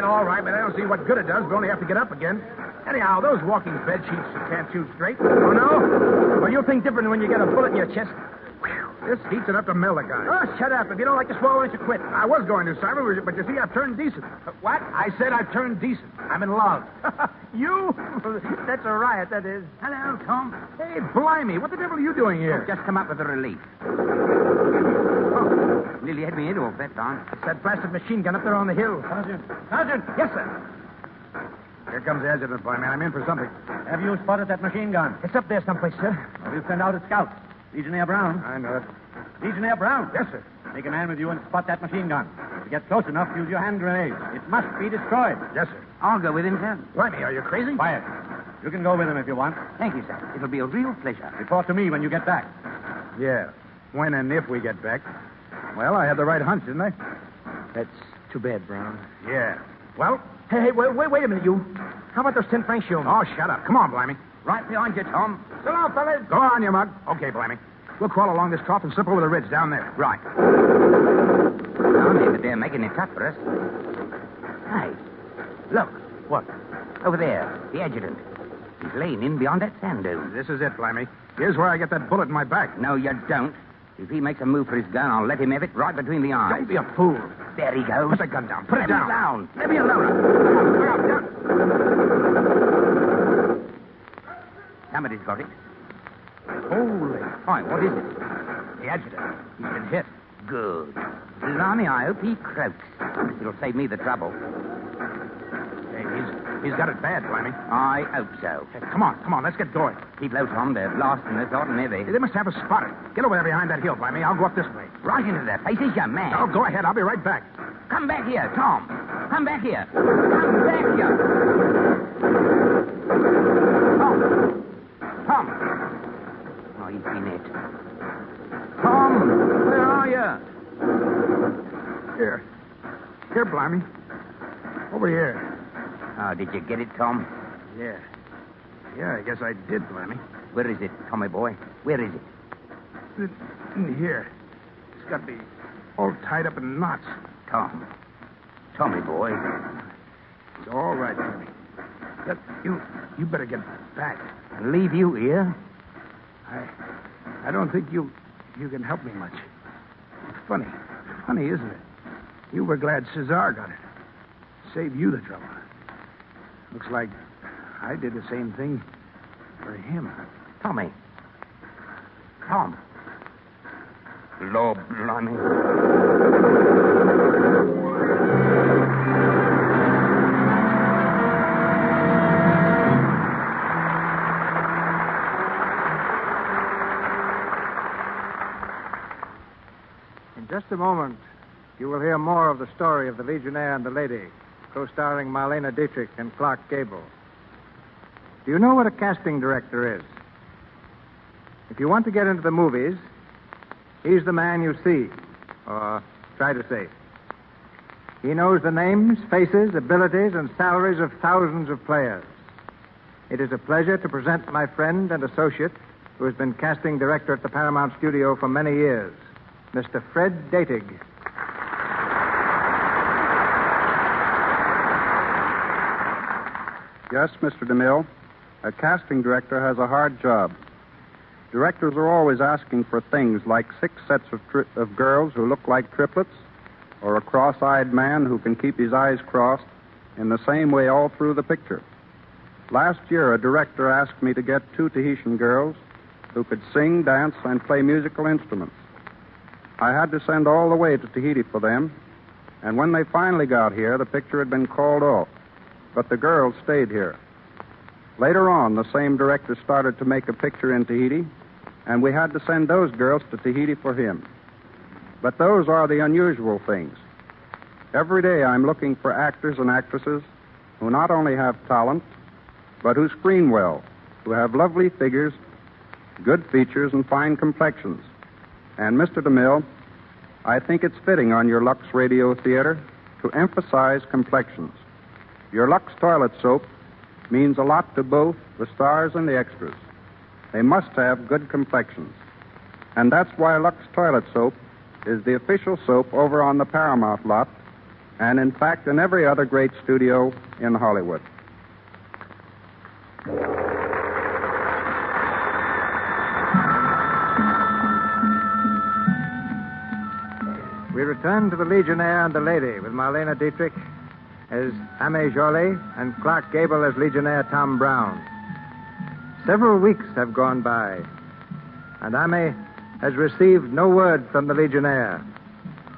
All right, but I don't see what good it does. We only have to get up again. Anyhow, those walking bed sheets can't shoot straight. Oh, no? Well, you'll think different when you get a bullet in your chest. Whew, this heat's enough to melt a guy. Oh, shut up. If you don't like to swallow it, you quit. I was going to, Simon, but you see, I've turned decent. What? I said I've turned decent. I'm in love. You? That's a riot, that is. Hello, Tom. Hey, blimey, what the devil are you doing here? Just come up with a relief. Nearly had me head off that time. It's that blasted machine gun up there on the hill. Sergeant! Yes, sir. Here comes the adjutant, boy, man. I'm in for something. Have you spotted that machine gun? It's up there someplace, sir. Well, we'll send out a scout. Legionnaire Brown. I know it. Legionnaire Brown. Yes, sir. Take a man with you and spot that machine gun. If you get close enough, use your hand grenades. It must be destroyed. Yes, sir. I'll go with him, sir. Blimey, are you crazy? Quiet. You can go with him if you want. Thank you, sir. It'll be a real pleasure. Report to me when you get back. Yeah. When and if we get back. Well, I had the right hunch, didn't I? That's too bad, Brown. Yeah. Well? Hey, wait a minute, you. How about those 10 francs you owe me? Oh, shut up. Come on, Blimey. Right behind you, Tom. So long, fellas. Go on, you mug. Okay, Blimey. We'll crawl along this trough and slip over the ridge down there. Right. Now, but they're making it tough for us. Hey, look. What? Over there, the adjutant. He's laying in beyond that sand dune. This is it, Blimey. Here's where I get that bullet in my back. No, you don't. If he makes a move for his gun, I'll let him have it right between the eyes. Don't be a fool. There he goes. Put the gun down. Put it Let down. me down. Let me alone. Somebody's got it. Holy. Fine, what is it? The adjutant. He's been hit. Good. Blimey, I hope he croaks. It'll save me the trouble. Hey, he's got it bad, Blimey. I hope so. Hey, come on, let's get going. Keep low, Tom. They're blasting us hot and heavy. Hey, they must have us spotted. Get over there behind that hill, Blimey. I'll go up this way. Right into their faces, you man. Oh, go ahead. I'll be right back. Come back here, Tom. Come back here. Come back here. Tom. Oh, he's been hit. Tom, where are you? Here, Blimey. Over here. Oh, did you get it, Tom? Yeah. Yeah, I guess I did, Blimey. Where is it, Tommy boy? Where is it? In here. It's got me all tied up in knots. Tom. Tommy boy. It's all right, Tommy. Look, you better get back. And leave you here? I don't think you can help me much. It's funny, isn't it? You were glad Cesar got it. save you the trouble. Looks like I did the same thing for him. Tommy. Tom. Lord blimey. In just a moment, you will hear more of the story of the Legionnaire and the Lady, co-starring Marlene Dietrich and Clark Gable. Do you know what a casting director is? If you want to get into the movies, he's the man you see, or try to see. He knows the names, faces, abilities, and salaries of thousands of players. It is a pleasure to present my friend and associate, who has been casting director at the Paramount Studio for many years, Mr. Fred Datig. Yes, Mr. DeMille. A casting director has a hard job. Directors are always asking for things like 6 sets of girls who look like triplets, or a cross-eyed man who can keep his eyes crossed in the same way all through the picture. Last year, a director asked me to get 2 Tahitian girls who could sing, dance, and play musical instruments. I had to send all the way to Tahiti for them, and when they finally got here, the picture had been called off, but the girls stayed here. Later on, the same director started to make a picture in Tahiti, and we had to send those girls to Tahiti for him. But those are the unusual things. Every day I'm looking for actors and actresses who not only have talent, but who screen well, who have lovely figures, good features, and fine complexions. And, Mr. DeMille, I think it's fitting on your Lux Radio Theater to emphasize complexions. Your Lux toilet soap means a lot to both the stars and the extras. They must have good complexions. And that's why Lux toilet soap is the official soap over on the Paramount lot, and in fact in every other great studio in Hollywood. We return to the Legionnaire and the Lady with Marlene Dietrich as Ame Jolie and Clark Gable as Legionnaire Tom Brown. Several weeks have gone by, and Ame has received no word from the Legionnaire.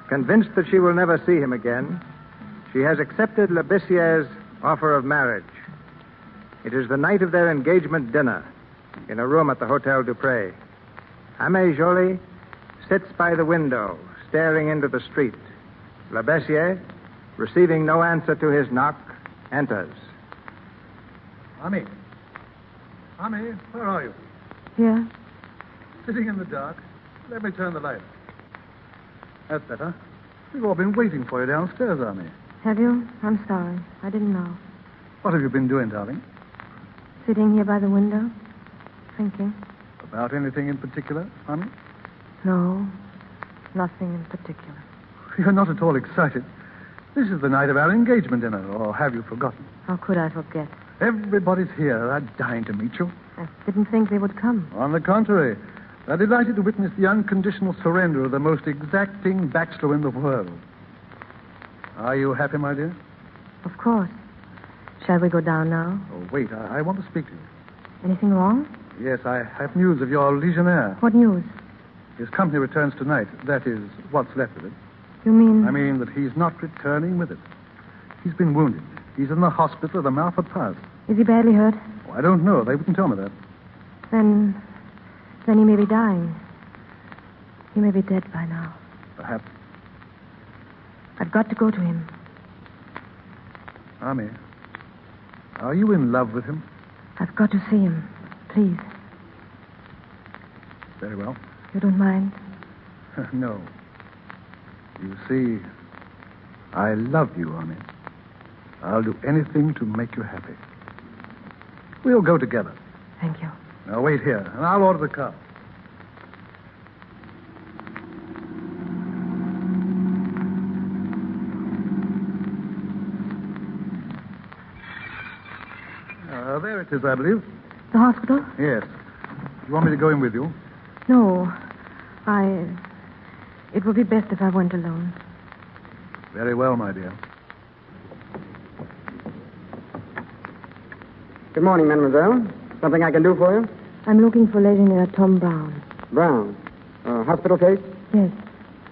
Convinced that she will never see him again, she has accepted Lebessier's offer of marriage. It is the night of their engagement dinner in a room at the Hotel Dupré. Ame Jolie sits by the window, staring into the street. Lebessier, receiving no answer to his knock, enters. Ame, where are you? Here. Sitting in the dark. Let me turn the light. That's better. We've all been waiting for you downstairs, Ame. Have you? I'm sorry. I didn't know. What have you been doing, darling? Sitting here by the window, thinking. About anything in particular, Ame? No, nothing in particular. You're not at all excited. This is the night of our engagement dinner, or have you forgotten? How could I forget? Everybody's here. They're dying to meet you. I didn't think they would come. On the contrary, they're delighted to witness the unconditional surrender of the most exacting bachelor in the world. Are you happy, my dear? Of course. Shall we go down now? Oh, wait. I want to speak to you. Anything wrong? Yes, I have news of your Legionnaire. What news? His company returns tonight. That is, what's left of it. You mean? I mean that he's not returning with it. He's been wounded. He's in the hospital at the mouth of Paz. Is he badly hurt? Oh, I don't know. They wouldn't tell me that. Then he may be dying. He may be dead by now. Perhaps. I've got to go to him. Ame, are you in love with him? I've got to see him. Please. Very well. You don't mind? No. You see, I love you, Ame. I'll do anything to make you happy. We'll go together. Thank you. Now, wait here, and I'll order the car. There it is, I believe. The hospital? Yes. You want me to go in with you? No. It would be best if I went alone. Very well, my dear. Good morning, mademoiselle. Something I can do for you? I'm looking for Legionnaire Tom Brown. Brown. Hospital case? Yes.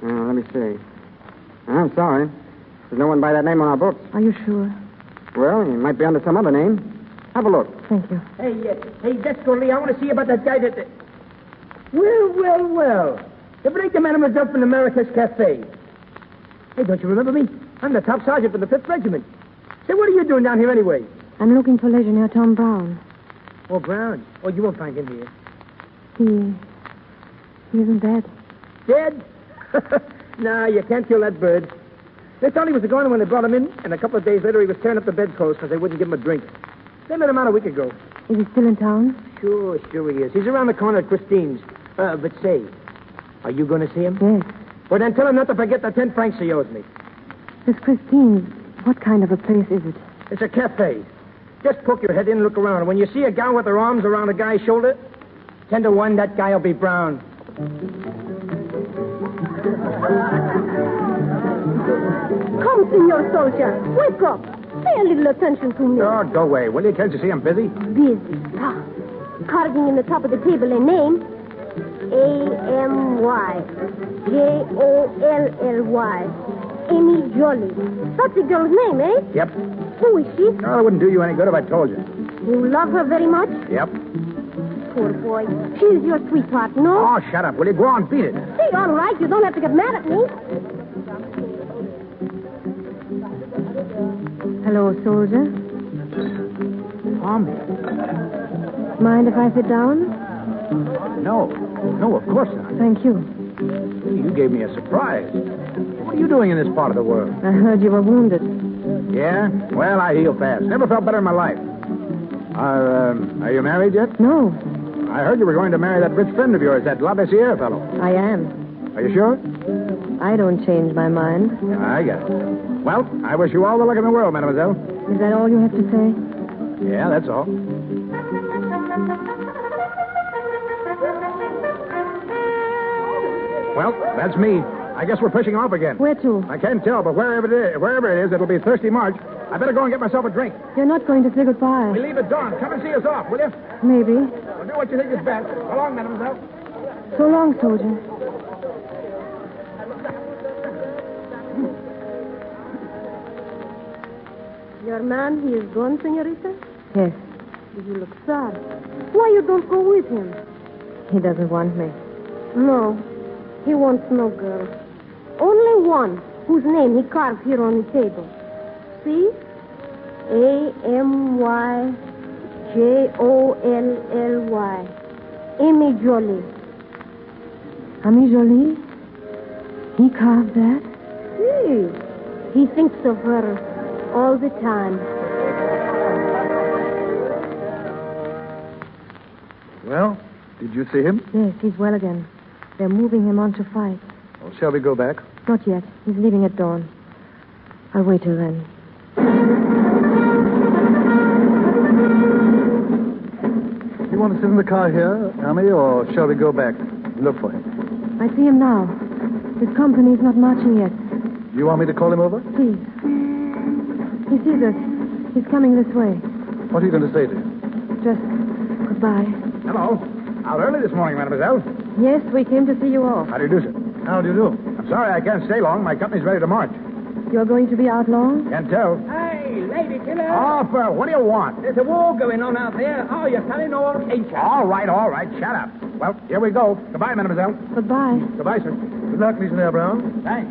Let me see. I'm sorry. There's no one by that name on our books. Are you sure? Well, he might be under some other name. Have a look. Thank you. Hey, Descoli, I want to see about that guy that... Well. You bring the mademoiselle from America's Cafe. Hey, don't you remember me? I'm the top sergeant for the 5th Regiment. Say, what are you doing down here anyway? I'm looking for Legionnaire Tom Brown. Oh, Brown. Oh, you won't find him here. He isn't dead. Dead? Nah, you can't kill that bird. They thought he was gone when they brought him in, and a couple of days later he was tearing up the bedclothes because they wouldn't give him a drink. They let him out a week ago. Is he still in town? Sure he is. He's around the corner at Christine's. But say, are you going to see him? Yes. Well, then tell him not to forget the 10 francs he owes me. This Christine's, what kind of a place is it? It's a cafe. Just poke your head in and look around. And when you see a gal with her arms around a guy's shoulder, 10 to 1, that guy will be Brown. Come, Senor Soldier. Wake up. Pay a little attention to me. Oh, go away, will you? Can't you see I'm busy? Busy. Ah. Carving in the top of the table a name. A-M-Y. J-O-L-L-Y. Amy Jolly. That's the girl's name, eh? Yep. Who is she? Oh, it wouldn't do you any good if I told you. You love her very much? Yep. Poor boy. She's your sweetheart, no? Oh, shut up. Will you go on? Beat it. Hey, all right. You don't have to get mad at me. Hello, soldier. Tommy. Mind if I sit down? No, of course not. Thank you. You gave me a surprise. What are you doing in this part of the world? I heard you were wounded. Yeah? Well, I heal fast. Never felt better in my life. Are you married yet? No. I heard you were going to marry that rich friend of yours, that Labessiere fellow. I am. Are you sure? I don't change my mind. I got it. Well, I wish you all the luck in the world, mademoiselle. Is that all you have to say? Yeah, that's all. Well, that's me. I guess we're pushing off again. Where to? I can't tell, but wherever it is, it'll be Thirsty March. I better go and get myself a drink. You're not going to say goodbye. We leave at dawn. Come and see us off, will you? Maybe. Well, do what you think is best. So long, mademoiselle. So long, soldier. Your man, he is gone, senorita? Yes. You look sad. Why you don't go with him? He doesn't want me. No. He wants no girl. Only one, whose name he carved here on the table. See? A-M-Y J-O-L-L-Y. Amy Jolie. Amy Jolie? He carved that? He thinks of her all the time. Well, did you see him? Yes, he's well again. They're moving him on to fight. Well, shall we go back? Not yet. He's leaving at dawn. I'll wait till then. You want to sit in the car here, Amy, or shall we go back and look for him? I see him now. His company's not marching yet. You want me to call him over? Please. He sees us. He's coming this way. What are you going to say to him? Just goodbye. Hello. Out early this morning, mademoiselle. Yes, we came to see you off. How do you do, sir? How do you do? I'm sorry I can't stay long. My company's ready to march. You're going to be out long? Can't tell. Hey, lady killer. Arthur, what do you want? There's a war going on out there. Oh, you're telling all attention. All right. Shut up. Well, here we go. Goodbye, mademoiselle. Goodbye. Goodbye, sir. Good luck, Legionnaire Brown. Thanks.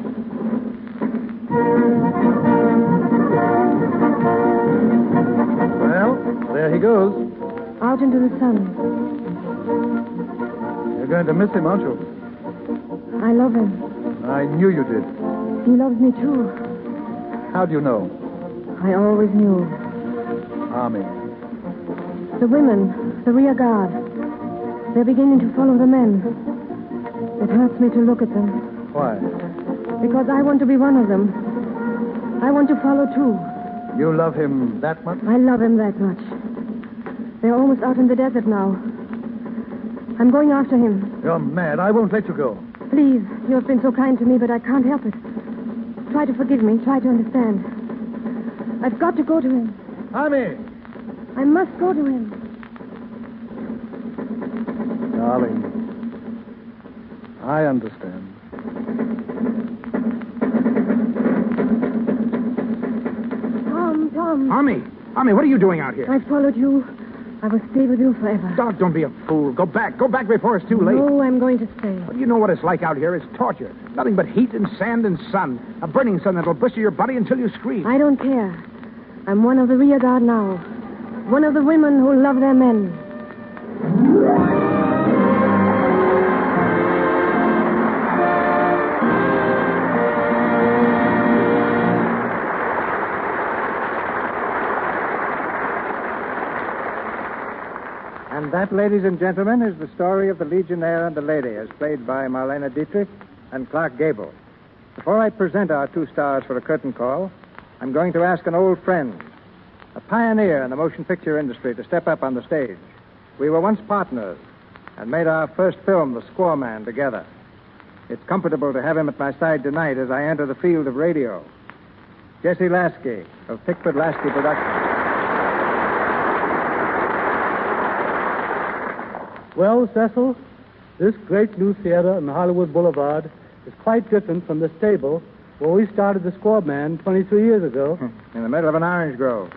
Well, there he goes. Out into the sun. You're going to miss him, aren't you? I love him. I knew you did. He loves me, too. How do you know? I always knew. Army. The women, the rear guard, they're beginning to follow the men. It hurts me to look at them. Why? Because I want to be one of them. I want to follow, too. You love him that much? I love him that much. They're almost out in the desert now. I'm going after him. You're mad. I won't let you go. Please, you have been so kind to me, but I can't help it. Try to forgive me. Try to understand. I've got to go to him. Army! I must go to him. Darling, I understand. Tom. Army, what are you doing out here? I followed you. I will stay with you forever. Don't be a fool. Go back before it's too late. No, I'm going to stay. Well, you know what it's like out here. It's torture. Nothing but heat and sand and sun. A burning sun that'll blister your body until you scream. I don't care. I'm one of the rear guard now. One of the women who love their men. And that, ladies and gentlemen, is the story of the Legionnaire and the Lady, as played by Marlene Dietrich and Clark Gable. Before I present our two stars for a curtain call, I'm going to ask an old friend, a pioneer in the motion picture industry, to step up on the stage. We were once partners and made our first film, The Squaw Man, together. It's comfortable to have him at my side tonight as I enter the field of radio. Jesse Lasky of Pickford Lasky Productions. Well, Cecil, this great new theater on Hollywood Boulevard is quite different from the stable where we started the Squaw Man 23 years ago. In the middle of an orange grove.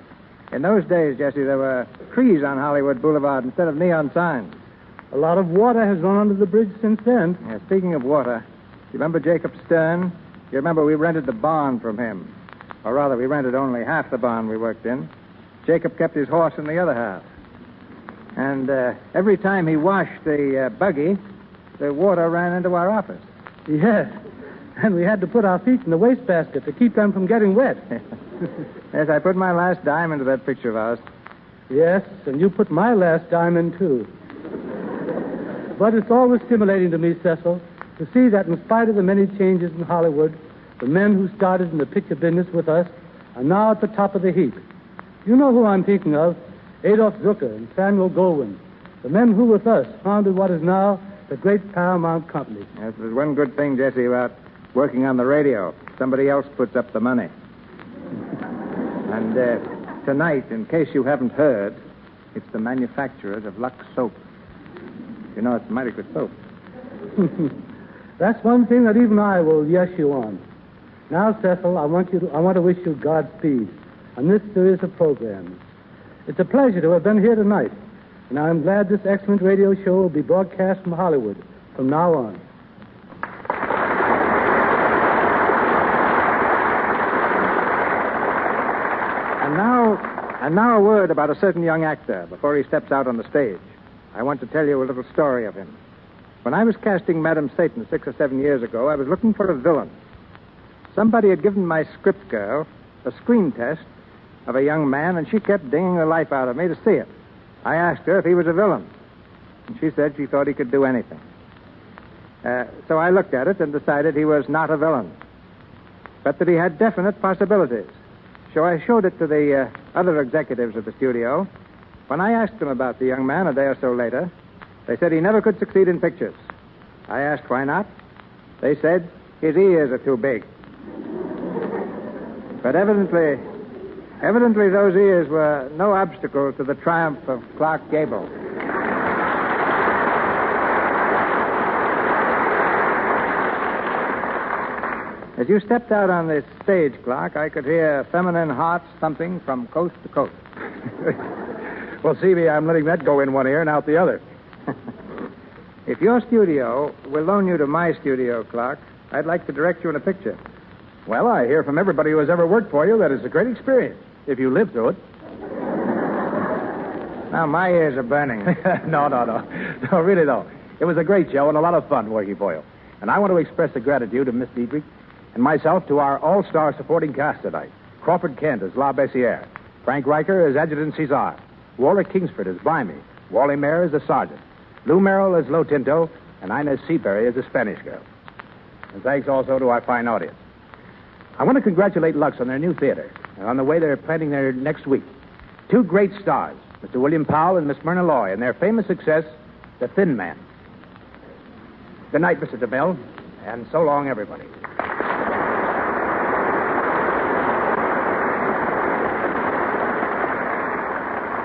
In those days, Jesse, there were trees on Hollywood Boulevard instead of neon signs. A lot of water has run under the bridge since then. Yeah, speaking of water, you remember Jacob Stern? You remember we rented the barn from him. Or rather, we rented only half the barn we worked in. Jacob kept his horse in the other half. And every time he washed the buggy, the water ran into our office. Yes, and we had to put our feet in the wastebasket to keep them from getting wet. Yes, I put my last dime into that picture of ours. Yes, and you put my last dime in, too. But it's always stimulating to me, Cecil, to see that in spite of the many changes in Hollywood, the men who started in the picture business with us are now at the top of the heap. You know who I'm thinking of. Adolf Zucker and Samuel Goldwyn, the men who with us founded what is now the great Paramount Company. Yes, there's one good thing, Jesse, about working on the radio. Somebody else puts up the money. And tonight, in case you haven't heard, it's the manufacturers of Lux Soap. You know, it's mighty good soap. That's one thing that even I will yes you on. Now, Cecil, I want to wish you Godspeed on this series of programs. It's a pleasure to have been here tonight, and I'm glad this excellent radio show will be broadcast from Hollywood from now on. And now a word about a certain young actor before he steps out on the stage. I want to tell you a little story of him. When I was casting Madame Satan 6 or 7 years ago, I was looking for a villain. Somebody had given my script girl a screen test of a young man, and she kept dinging the life out of me to see it. I asked her if he was a villain, and she said she thought he could do anything. So I looked at it and decided he was not a villain, but that he had definite possibilities. So I showed it to the other executives of the studio. When I asked them about the young man a day or so later, they said he never could succeed in pictures. I asked why not. They said his ears are too big. But evidently those ears were no obstacle to the triumph of Clark Gable. As you stepped out on this stage, Clark, I could hear feminine hearts thumping from coast to coast. Well, C.B., I'm letting that go in one ear and out the other. If your studio will loan you to my studio, Clark, I'd like to direct you in a picture. Well, I hear from everybody who has ever worked for you that it's a great experience, if you live through it. Now, my ears are burning. No, really, though. It was a great show and a lot of fun working for you. And I want to express the gratitude of Miss Dietrich and myself to our all-star supporting cast tonight. Crawford Kent as La Bessiere. Frank Riker as Adjutant Cesar. Warwick Kingsford as Blimey. Wally Mayer as the Sergeant. Lou Merrill as Lo Tinto. And Inez Seabury as the Spanish girl. And thanks also to our fine audience. I want to congratulate Lux on their new theater and on the way they're planning their next week. Two great stars, Mr. William Powell and Miss Myrna Loy, and their famous success, The Thin Man. Good night, Mr. DeMille, and so long, everybody.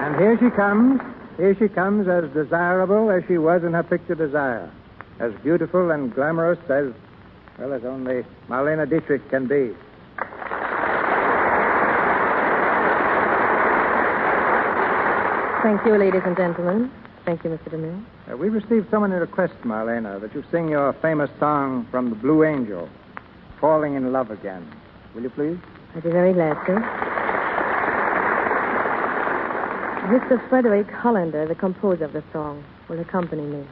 And here she comes. Here she comes, as desirable as she was in her picture Desire. As beautiful and glamorous as only Marlene Dietrich can be. Thank you, ladies and gentlemen. Thank you, Mr. DeMille. We received so many requests, Marlene, that you sing your famous song from the Blue Angel, Falling in Love Again. Will you please? I'd be very glad to. Mr. Frederick Hollander, the composer of the song, will accompany me.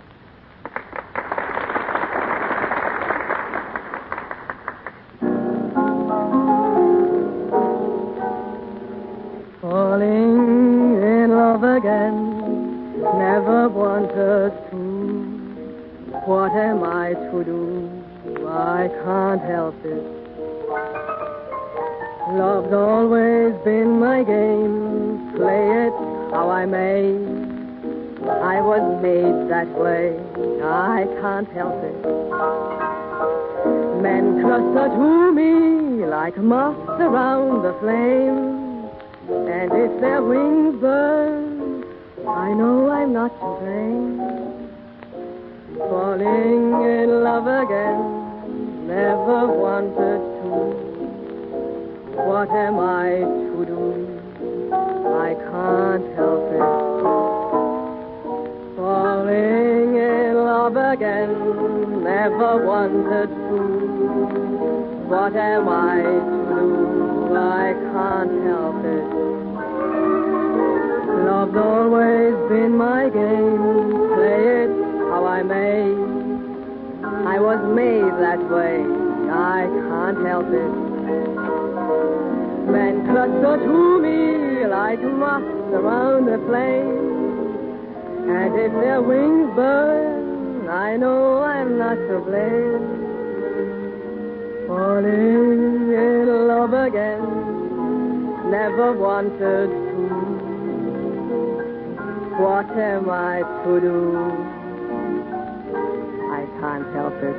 Falling in love again, never wanted to. What am I to do? I can't help it. Love's always been my game. Play it how I may. I was made that way. I can't help it. Men cluster to me like moths around the flame. And if their wings burn, I know I'm not to blame. Falling in love again, never wanted to. What am I to do? I can't help it. Falling in love again, never wanted to. What am I to do? I can't help it. Love's always been my game. Play it how I may. I was made that way. I can't help it. Men cluster to me like moths around a flame. And if their wings burn, I know I'm not to blame. Falling in love again, never wanted to. What am I to do? I can't help it.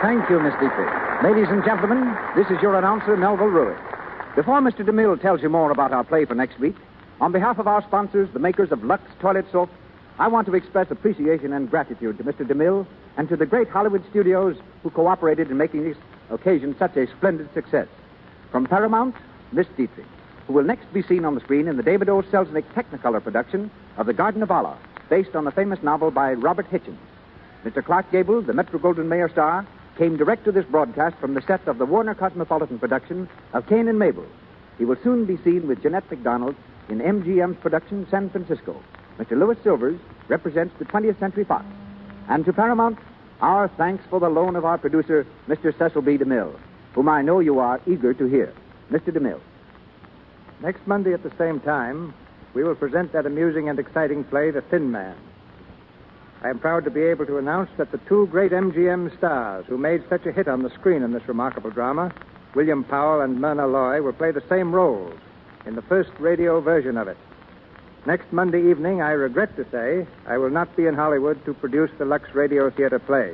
Thank you, Miss Dietrich. Ladies and gentlemen, this is your announcer, Melville Ruick. Before Mr. DeMille tells you more about our play for next week, on behalf of our sponsors, the makers of Lux Toilet Soap, I want to express appreciation and gratitude to Mr. DeMille and to the great Hollywood studios who cooperated in making this occasion such a splendid success. From Paramount, Miss Dietrich, who will next be seen on the screen in the David O. Selznick Technicolor production of The Garden of Allah, based on the famous novel by Robert Hitchens. Mr. Clark Gable, the Metro-Goldwyn-Mayer star, came direct to this broadcast from the set of the Warner Cosmopolitan production of Cain and Mabel. He will soon be seen with Jeanette MacDonald in MGM's production San Francisco. Mr. Louis Silvers represents the 20th Century Fox. And to Paramount, our thanks for the loan of our producer, Mr. Cecil B. DeMille, whom I know you are eager to hear. Mr. DeMille. Next Monday at the same time, we will present that amusing and exciting play, The Thin Man. I am proud to be able to announce that the two great MGM stars who made such a hit on the screen in this remarkable drama, William Powell and Myrna Loy, will play the same roles in the first radio version of it. Next Monday evening, I regret to say, I will not be in Hollywood to produce the Lux Radio Theater play,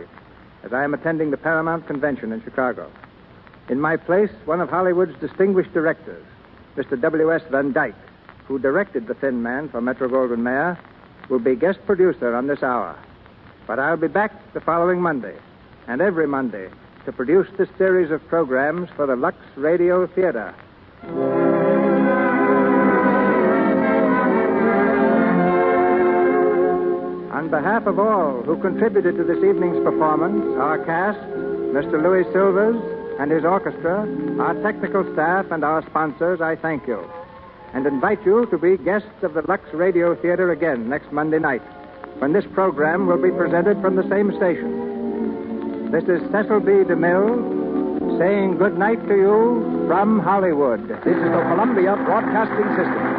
as I am attending the Paramount Convention in Chicago. In my place, one of Hollywood's distinguished directors, Mr. W.S. Van Dyke, who directed The Thin Man for Metro-Goldwyn-Mayer, will be guest producer on this hour. But I'll be back the following Monday, and every Monday, to produce this series of programs for the Lux Radio Theater. On behalf of all who contributed to this evening's performance, our cast, Mr. Louis Silvers and his orchestra, our technical staff, and our sponsors, I thank you, and invite you to be guests of the Lux Radio Theater again next Monday night, when this program will be presented from the same station. This is Cecil B. DeMille saying good night to you from Hollywood. This is the Columbia Broadcasting System.